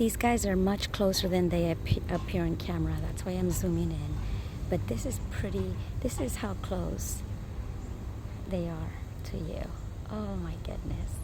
these guys are much closer than they appear on camera. That's why I'm zooming in. But this is pretty, this is how close they are to you. Oh my goodness.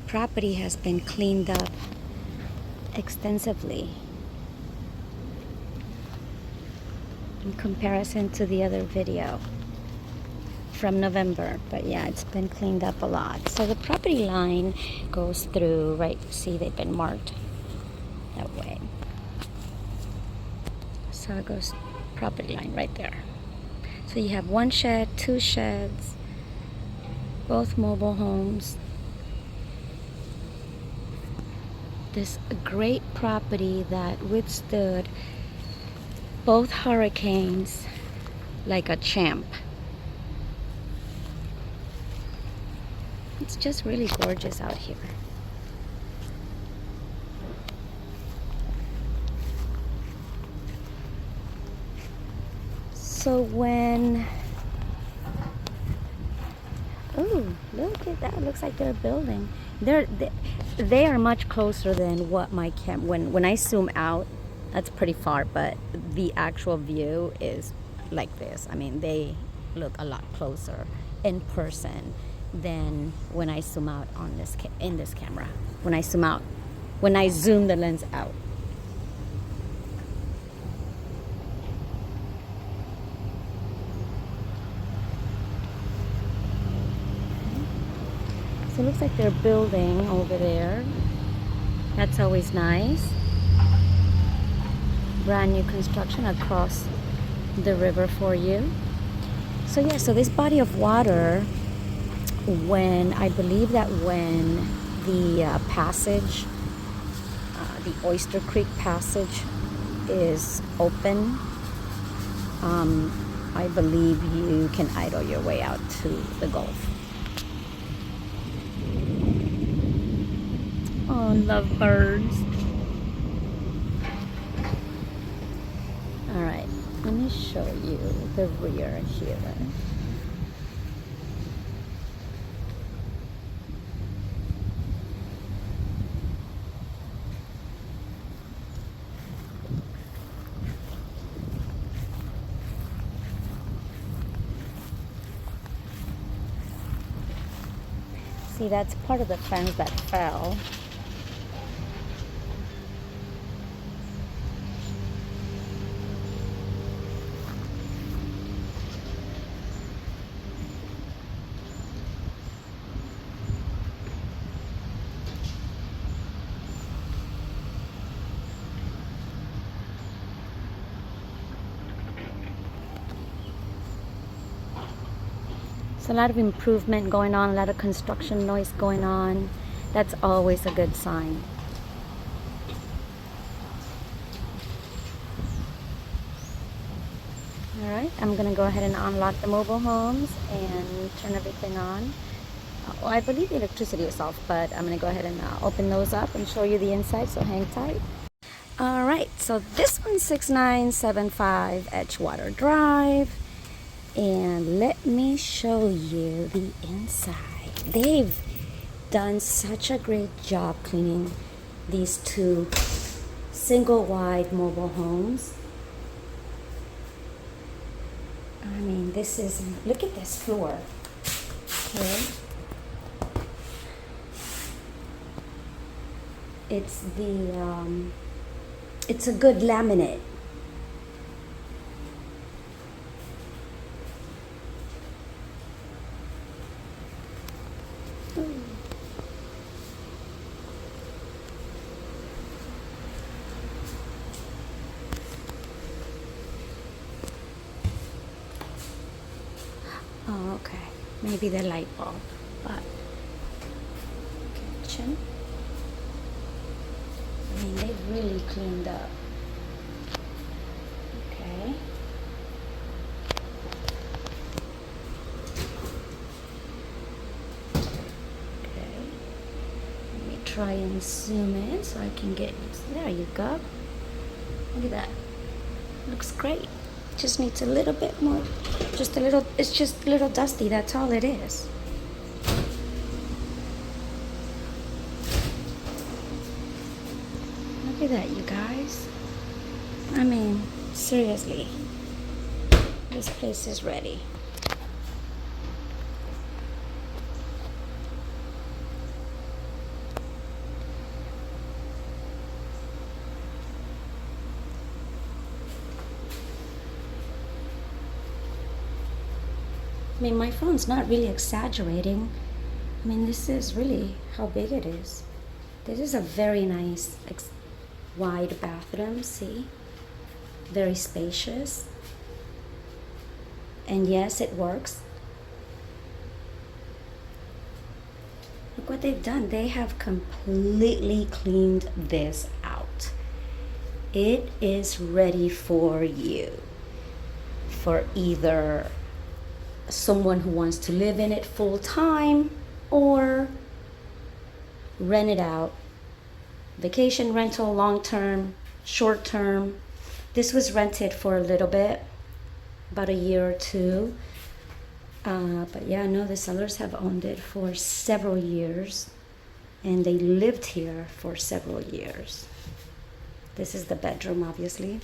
Property has been cleaned up extensively in comparison to the other video from November, but yeah, it's been cleaned up a lot. So the property line goes through, right? See, they've been marked that way. So it goes property line right there. So you have one shed, two sheds, both mobile homes. This great property that withstood both hurricanes like a champ. It's just really gorgeous out here. So when, oh, look at that, looks like they're building. They are much closer than what my when I zoom out, that's pretty far, but the actual view is like this. I mean, they look a lot closer in person than when I zoom out on this in this camera. When I zoom out, when I zoom the lens out. So it looks like they're building over there. That's always nice. Brand new construction across the river for you. So yeah, so this body of water, when I believe that when the passage, the Oyster Creek passage is open, I believe you can idle your way out to the Gulf. Oh, lovebirds. All right, let me show you the rear here. See, that's part of the fence that fell. A lot of improvement going on, a lot of construction noise going on. That's always a good sign. All right, I'm gonna go ahead and unlock the mobile homes and turn everything on. Well, I believe the electricity is off, but I'm gonna go ahead and open those up and show you the inside, so hang tight. All right, so this one's 6975 Edgewater Drive. And let me show you the inside. They've done such a great job cleaning these two single wide mobile homes. I mean, this is, look at this floor. Okay. It's the, it's a good laminate. Oh, okay. Maybe the light bulb. But kitchen, I mean, they've really cleaned up. Okay. Okay. Let me try and zoom in so I can get, there you go. Look at that. Looks great. Just needs a little bit more, just a little, it's just a little dusty, that's all it is. Look at that, you guys. I mean, seriously, this place is ready. I mean, my phone's not really exaggerating. I mean, this is really how big it is. This is a very nice, wide bathroom, see? Very spacious. And yes, it works. Look what they've done. They have completely cleaned this out. It is ready for you. For either someone who wants to live in it full time or rent it out. Vacation rental, long term, short term. This was rented for a little bit, about a year or two. But yeah, no, the sellers have owned it for several years and they lived here for several years. This is the bedroom, obviously.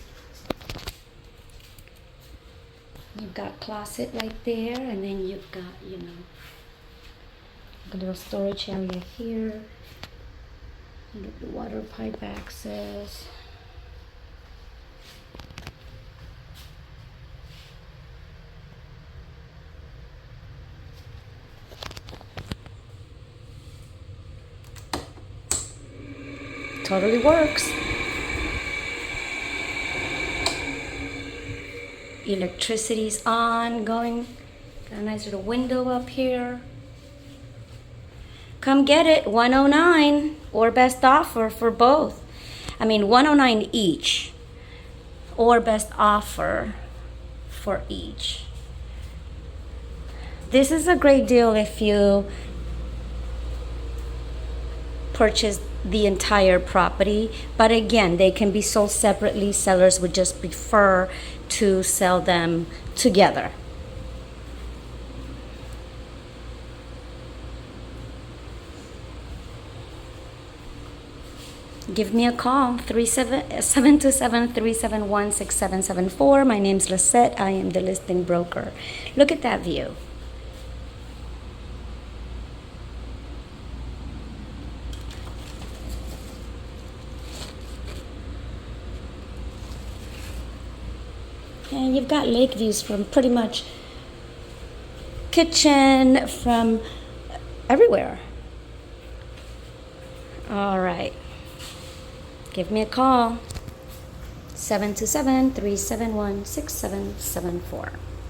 You've got closet right there, and then you've got, you know, a little storage area here. You get the water pipe access. Totally works. Electricity's on, going. Got a nice little window up here. Come get it, 109 or best offer for both. I mean, 109 each or best offer for each. This is a great deal if you purchase the entire property, but again, they can be sold separately. Sellers would just prefer to sell them together. Give me a call, 727-371-6774. My name's Lisette. I am the listing broker. Look at that view. And you've got lake views from pretty much kitchen, from everywhere. All right. Give me a call, 727-371-6774.